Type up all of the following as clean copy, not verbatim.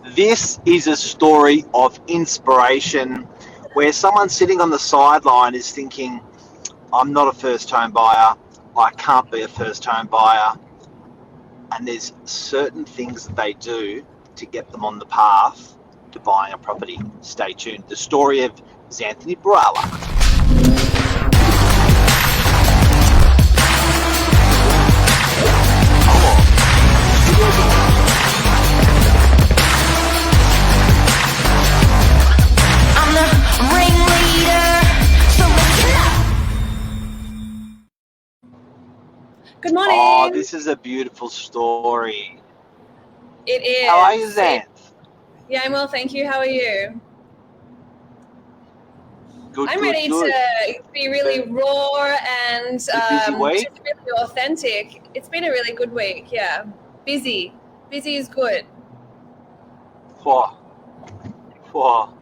This is a story of inspiration where someone sitting on the sideline is thinking, I'm not a first home buyer, I can't be a first home buyer. And there's certain things that they do to get them on the path to buying a property. Stay tuned. The story of Xanthony Brala. Good morning. Oh, this is a beautiful story. It is. How are you, Xanth? Yeah, I'm well, thank you. How are you? Good, I'm good, ready good. to be really raw and busy week? just really authentic. It's been a really good week, yeah. Busy. Busy is good. Whoa. Whoa.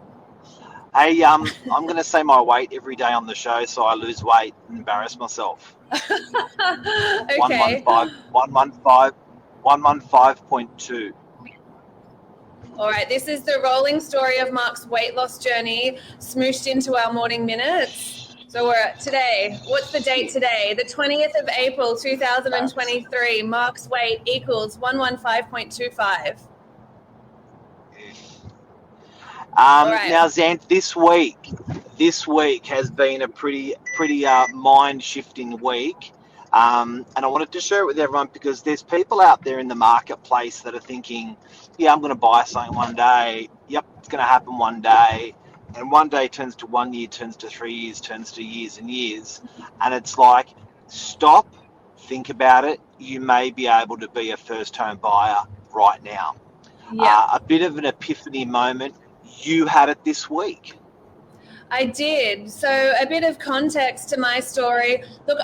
Hey, I'm going to say my weight every day on the show so I lose weight and embarrass myself. Okay. 115.2. All right, this is the rolling story of Mark's weight loss journey smooshed into our morning minutes. So we're at today. What's the date today? The 20th of April, 2023. Mark's weight equals 115.25. Right. Now, Xanth, this week has been a pretty mind-shifting week. And I wanted to share it with everyone because there's people out there in the marketplace that are thinking, yeah, I'm going to buy something one day. Yep, it's going to happen one day. And one day turns to 1 year, turns to 3 years, turns to years and years. And it's like, stop, think about it. You may be able to be a first home buyer right now. Yeah. A bit of an epiphany moment. You had it this week. I did. So a bit of context to my story. Look,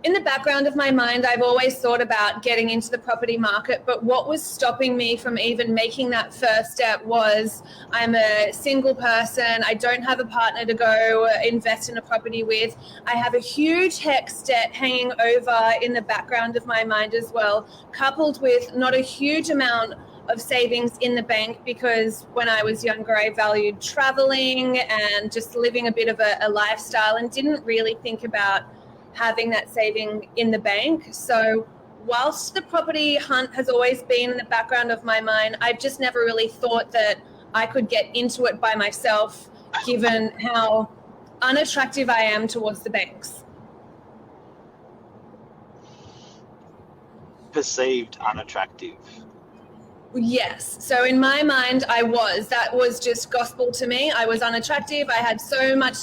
in the background of my mind, I've always thought about getting into the property market, but what was stopping me from even making that first step was I'm a single person. I don't have a partner to go invest in a property with. I have a huge HECS debt hanging over in the background of my mind as well, coupled with not a huge amount of savings in the bank because when I was younger, I valued traveling and just living a bit of a lifestyle and didn't really think about having that saving in the bank. So whilst the property hunt has always been in the background of my mind, I've just never really thought that I could get into it by myself, given how unattractive I am towards the banks. Perceived unattractive. Yes. So in my mind, that was just gospel to me. I was unattractive. I had so much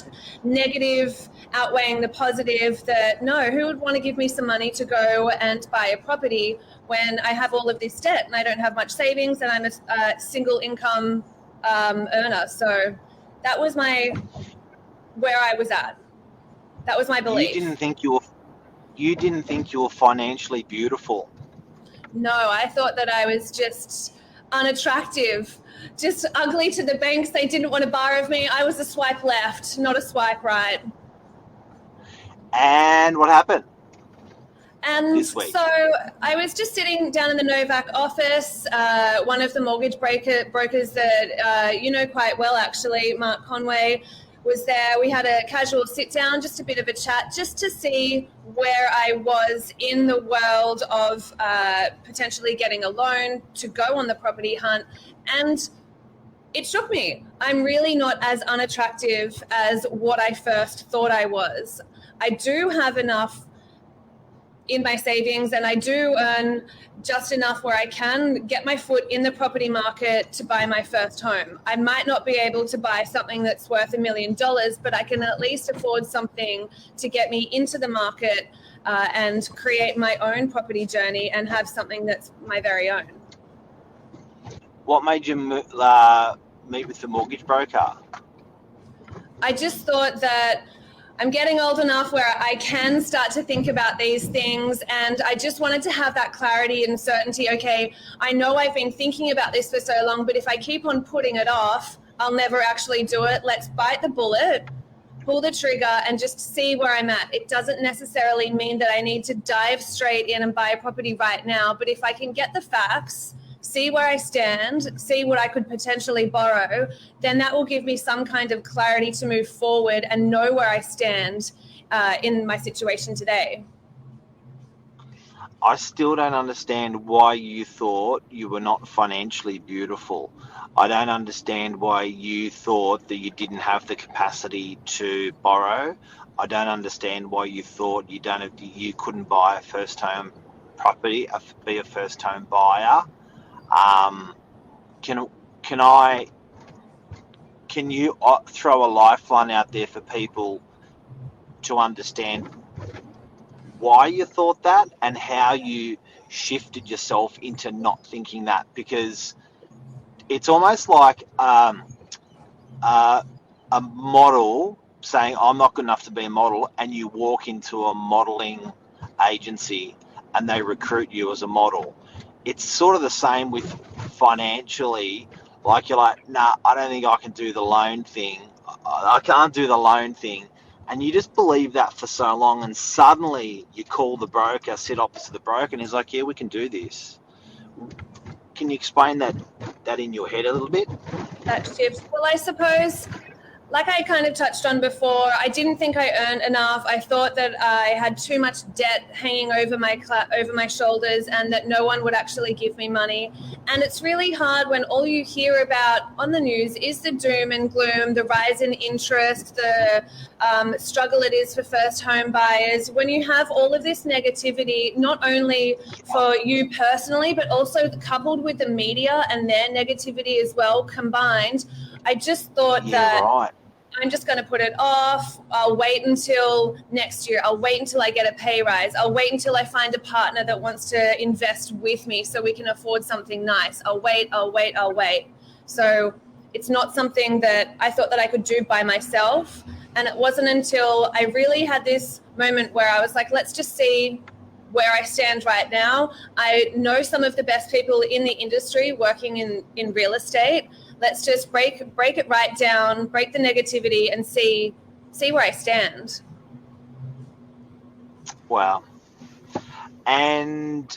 negative outweighing the positive that no, who would want to give me some money to go and buy a property when I have all of this debt and I don't have much savings and I'm a single income earner. So that was where I was at. That was my belief. You didn't think you were financially beautiful. No, I thought that I was just unattractive, just ugly to the banks. They didn't want to borrow of me. I was a swipe left, not a swipe right. And what happened? And this week? So I was just sitting down in the Novak office, one of the mortgage brokers that you know quite well, actually, Mark Conway, was there. We had a casual sit down, just a bit of a chat, just to see where I was in the world of potentially getting a loan to go on the property hunt. And it shook me. I'm really not as unattractive as what I first thought I was. I do have enough in my savings and I do earn just enough where I can get my foot in the property market to buy my first home. I might not be able to buy something that's worth $1 million, but I can at least afford something to get me into the market and create my own property journey and have something that's my very own. What made you meet with the mortgage broker? I just thought that I'm getting old enough where I can start to think about these things, and I just wanted to have that clarity and certainty. Okay, I know I've been thinking about this for so long, but if I keep on putting it off, I'll never actually do it. Let's bite the bullet, pull the trigger, and just see where I'm at. It doesn't necessarily mean that I need to dive straight in and buy a property right now, but if I can get the facts see where I stand, see what I could potentially borrow, then that will give me some kind of clarity to move forward and know where I stand in my situation today. I still don't understand why you thought you were not financially beautiful. I don't understand why you thought that you didn't have the capacity to borrow. I don't understand why you thought you couldn't buy a first home property, be a first home buyer. Um, can can you throw a lifeline out there for people to understand why you thought that and how you shifted yourself into not thinking that? Because it's almost like a model saying, I'm not good enough to be a model, and you walk into a modeling agency and they recruit you as a model. It's sort of the same with financially. Like, you're like, nah, I don't think I can do the loan thing. I can't do the loan thing. And you just believe that for so long, and suddenly you call the broker, sit opposite the broker, and he's like, yeah, we can do this. Can you explain that in your head a little bit? That shift. Well, I suppose, like I kind of touched on before, I didn't think I earned enough. I thought that I had too much debt hanging over my shoulders, and that no one would actually give me money. And it's really hard when all you hear about on the news is the doom and gloom, the rise in interest, the struggle it is for first home buyers. When you have all of this negativity, not only for you personally, but also coupled with the media and their negativity as well combined, I just thought that right. I'm just going to put it off. I'll wait until next year. I'll wait until I get a pay rise. I'll wait until I find a partner that wants to invest with me so we can afford something nice. I'll wait. So it's not something that I thought that I could do by myself. And it wasn't until I really had this moment where I was like, let's just see where I stand right now. I know some of the best people in the industry working in real estate. Let's just break it right down, break the negativity, and see where I stand. Wow. And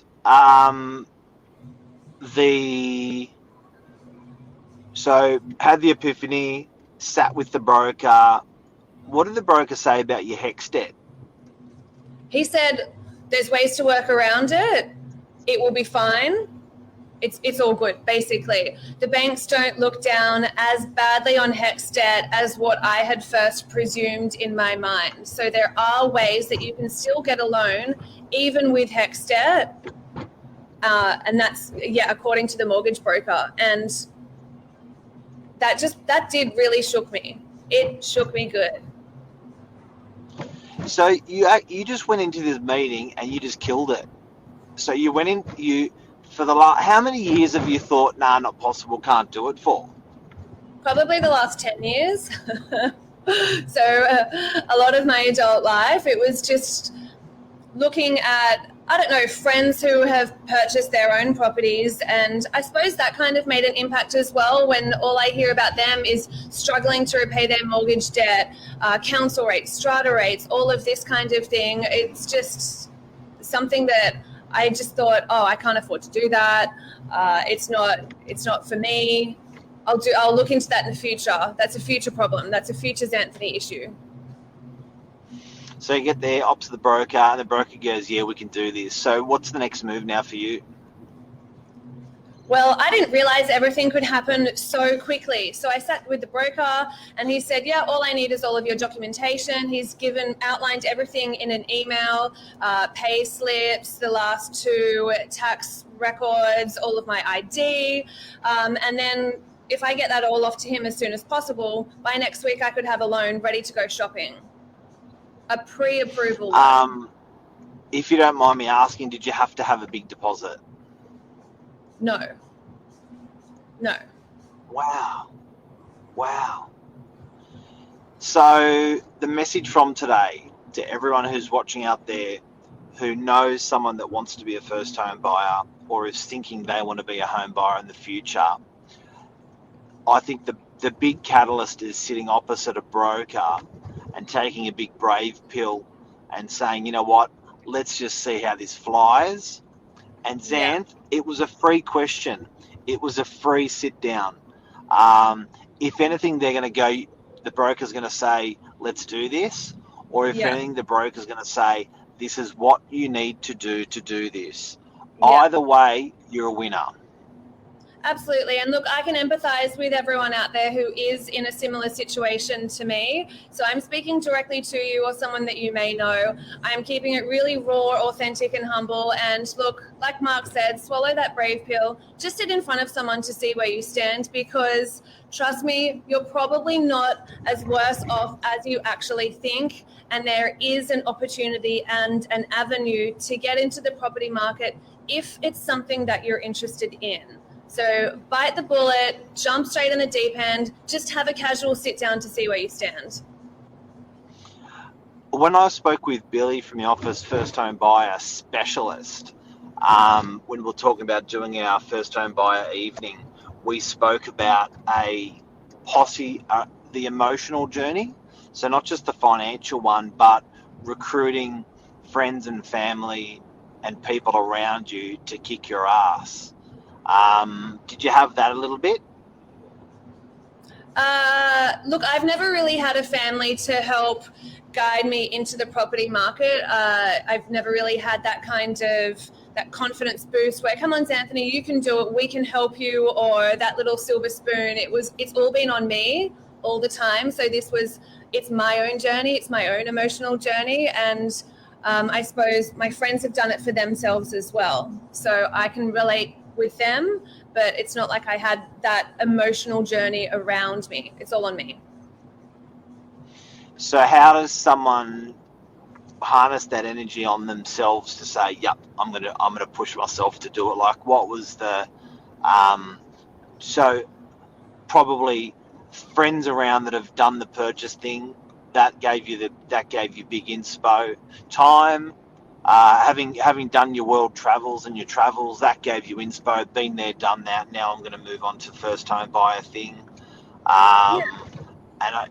so had the epiphany, sat with the broker. What did the broker say about your HECS debt? He said, there's ways to work around it. It will be fine. It's all good, basically. The banks don't look down as badly on HECS debt as what I had first presumed in my mind. So there are ways that you can still get a loan, even with HECS debt. And that's, according to the mortgage broker. And that did really shook me. It shook me good. So you just went into this meeting and you just killed it. So you went in, for the last, how many years have you thought, nah, not possible, can't do it for? Probably the last 10 years. So a lot of my adult life, it was just looking at, I don't know, friends who have purchased their own properties. And I suppose that kind of made an impact as well, when all I hear about them is struggling to repay their mortgage debt, council rates, strata rates, all of this kind of thing. It's just something that I just thought, I can't afford to do that. It's not for me. I'll look into that in the future. That's a future problem. That's a future Xanthony issue. So you get there, opposite the broker, and the broker goes, yeah, we can do this. So what's the next move now for you? Well, I didn't realize everything could happen so quickly. So I sat with the broker and he said, all I need is all of your documentation. He's outlined everything in an email, pay slips, the last 2 tax records, all of my ID. And then if I get that all off to him as soon as possible, by next week I could have a loan ready to go shopping. A pre-approval loan. If you don't mind me asking, did you have to have a big deposit? No. Wow. So the message from today to everyone who's watching out there who knows someone that wants to be a first home buyer or is thinking they want to be a home buyer in the future, I think the big catalyst is sitting opposite a broker and taking a big brave pill and saying, you know what, let's just see how this flies. And Yeah. Xanth, it was a free question. It was a free sit down. If anything, they're going to go, the broker's going to say, let's do this. Or if Yeah. anything, the broker's going to say, this is what you need to do this. Yeah. Either way, you're a winner. Absolutely. And look, I can empathize with everyone out there who is in a similar situation to me. So I'm speaking directly to you or someone that you may know. I'm keeping it really raw, authentic, and humble. And look, like Mark said, swallow that brave pill. Just sit in front of someone to see where you stand, because trust me, you're probably not as worse off as you actually think. And there is an opportunity and an avenue to get into the property market if it's something that you're interested in. So bite the bullet, jump straight in the deep end, just have a casual sit down to see where you stand. When I spoke with Billy from the office, first home buyer specialist, when we were talking about doing our first home buyer evening, we spoke about a posse, the emotional journey. So not just the financial one, but recruiting friends and family and people around you to kick your ass. Did you have that a little bit? Look, I've never really had a family to help guide me into the property market. I've never really had that kind of that confidence boost where, come on, Anthony, you can do it. We can help you, or that little silver spoon. It's all been on me all the time. So it's my own journey. It's my own emotional journey. And I suppose my friends have done it for themselves as well. So I can relate with them, but it's not like I had that emotional journey around me. It's all on me. So how does someone harness that energy on themselves to say, yep, I'm gonna push myself to do it? Like, what was the so probably friends around that have done the purchase thing that gave you big inspo. Time, having done your world travels and your travels, that gave you inspo. Been there, done that. Now I'm going to move on to first home buyer thing. And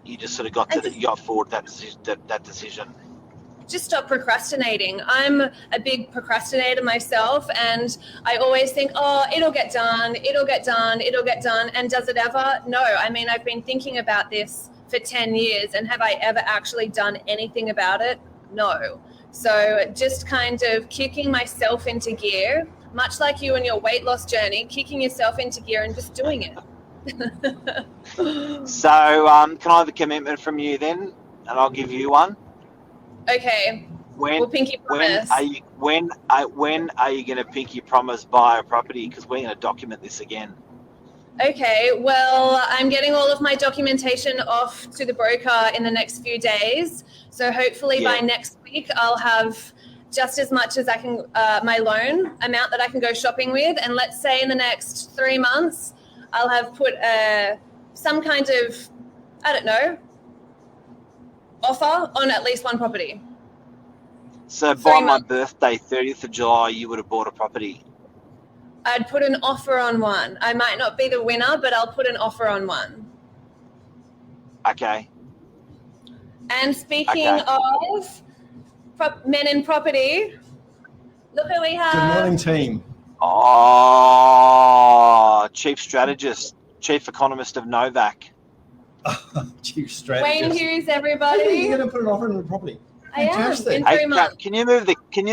you just sort of you got forward that decision. Just stop procrastinating. I'm a big procrastinator myself, and I always think, oh, it'll get done. And does it ever? No. I mean, I've been thinking about this for 10 years, and have I ever actually done anything about it? No. So just kind of kicking myself into gear, much like you and your weight loss journey, kicking yourself into gear and just doing it. So can I have a commitment from you then, and I'll give you one? Okay. We'll pinky promise. When are you going to pinky promise buy a property? Because we're going to document this again. Okay, well, I'm getting all of my documentation off to the broker in the next few days. So hopefully by next week, I'll have just as much as I can, my loan amount that I can go shopping with. And let's say in the next 3 months, I'll have put some kind of, I don't know, offer on at least one property. So by my birthday, 30th of July, you would have bought a property. I'd put an offer on one. I might not be the winner, but I'll put an offer on one. Okay. And speaking of men in property, look who we have. Good morning, team. Oh, chief strategist, chief economist of Novak. Chief strategist. Wayne Hughes, everybody. You're going to put an offer on the property. I am. Fantastic. In 3 months. Can you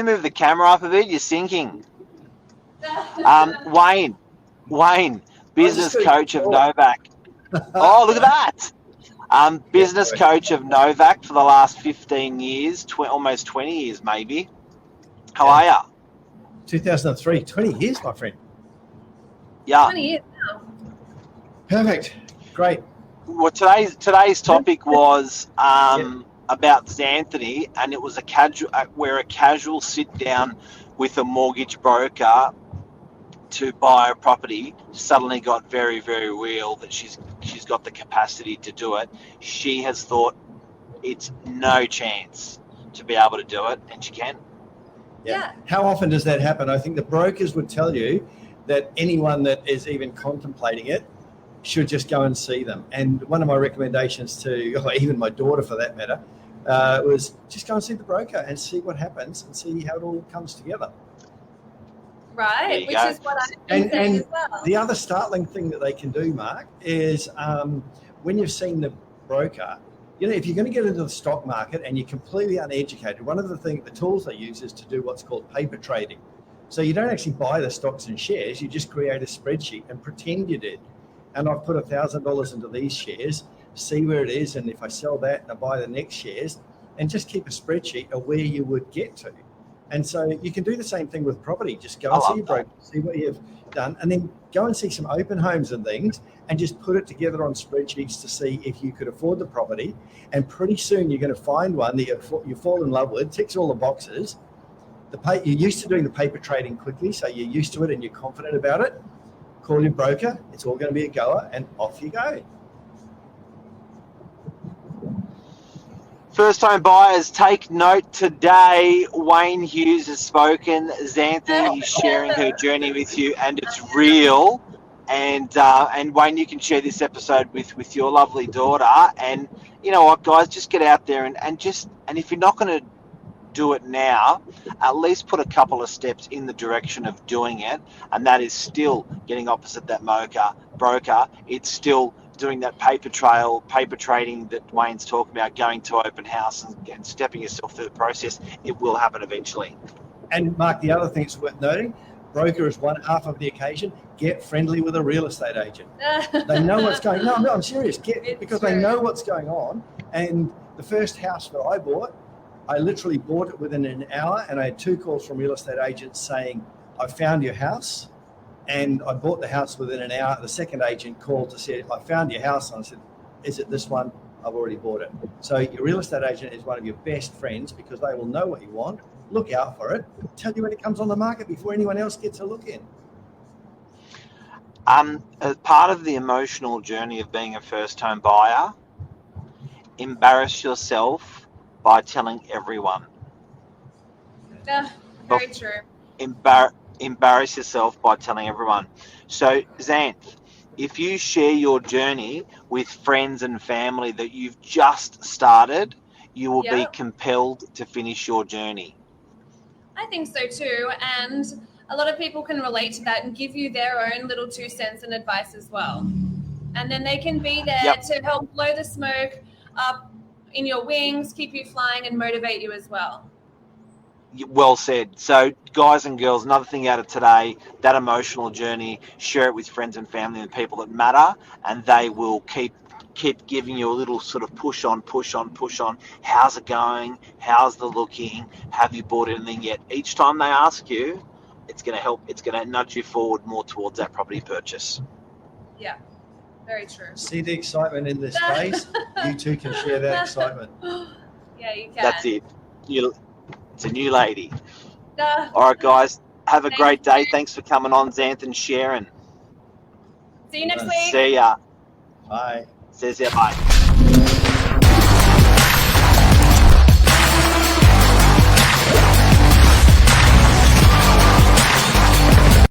move the camera up a bit? You're sinking. Wayne, business coach of Novak. Oh, look at that. Business coach of Novak for the last 15 years, almost 20 years maybe. How are you? 2003, 20 years, my friend. Yeah. 20 years now. Perfect. Great. Well, today's topic was about Xanthony, and it was a casual sit down with a mortgage broker to buy a property suddenly got very, very real, that she's got the capacity to do it. She has thought it's no chance to be able to do it, and she can. Yeah. How often does that happen? I think the brokers would tell you that anyone that is even contemplating it should just go and see them. And one of my recommendations to, or even my daughter for that matter, was just go and see the broker and see what happens and see how it all comes together. right? Which go. is what I've been saying as well. The other startling thing that they can do, Mark, is when you've seen the broker, if you're going to get into the stock market and you're completely uneducated, one of the tools they use is to do what's called paper trading. So you don't actually buy the stocks and shares, you just create a spreadsheet and pretend you did. And I've put $1,000 into these shares, see where it is, and if I sell that and I buy the next shares, and just keep a spreadsheet of where you would get to. And so you can do the same thing with property. Just go and see your broker, see what you've done, and then go and see some open homes and things, and just put it together on spreadsheets to see if you could afford the property. And pretty soon you're going to find one that you fall in love with, ticks all the boxes. You're used to doing the paper trading quickly, so you're used to it and you're confident about it. Call your broker, it's all going to be a goer, and off you go. First home buyers, take note today. Wayne Hughes has spoken. Xanthi is sharing her journey with you, and it's real. And Wayne, you can share this episode with your lovely daughter. And you know what, guys, just get out there and if you're not going to do it now, at least put a couple of steps in the direction of doing it. And that is still getting opposite that broker. It's still doing that paper trading that Wayne's talking about, going to open house and stepping yourself through the process. It will happen eventually. And Mark, the other thing that's worth noting, broker is one half of the occasion. Get friendly with a real estate agent. They know what's going on. No, I'm serious. Because they know what's going on. And the first house that I bought, I literally bought it within an hour, and I had 2 calls from real estate agents saying, I found your house. And I bought the house within an hour. The second agent called to say, I found your house. And I said, is it this one? I've already bought it. So your real estate agent is one of your best friends because they will know what you want, look out for it, tell you when it comes on the market before anyone else gets a look in. As part of the emotional journey of being a first home buyer, embarrass yourself by telling everyone. Very true. Embarrass yourself by telling everyone. So, Xanth, if you share your journey with friends and family that you've just started, you will be compelled to finish your journey. I think so too. And a lot of people can relate to that and give you their own little 2 cents and advice as well. And then they can be there to help blow the smoke up in your wings, keep you flying, and motivate you as well. Well said. So, guys and girls, another thing out of today, that emotional journey, share it with friends and family and people that matter, and they will keep giving you a little sort of push on. How's it going? How's the looking? Have you bought anything yet? Each time they ask you, it's going to help. It's going to nudge you forward more towards that property purchase. Yeah, very true. See the excitement in this space? You too can share that excitement. Yeah, you can. That's it. It's a new lady. All right, guys. Have a great day. Thanks for coming on, Xanth and Sharon. See you next week. See ya. Bye. Says ya. Bye.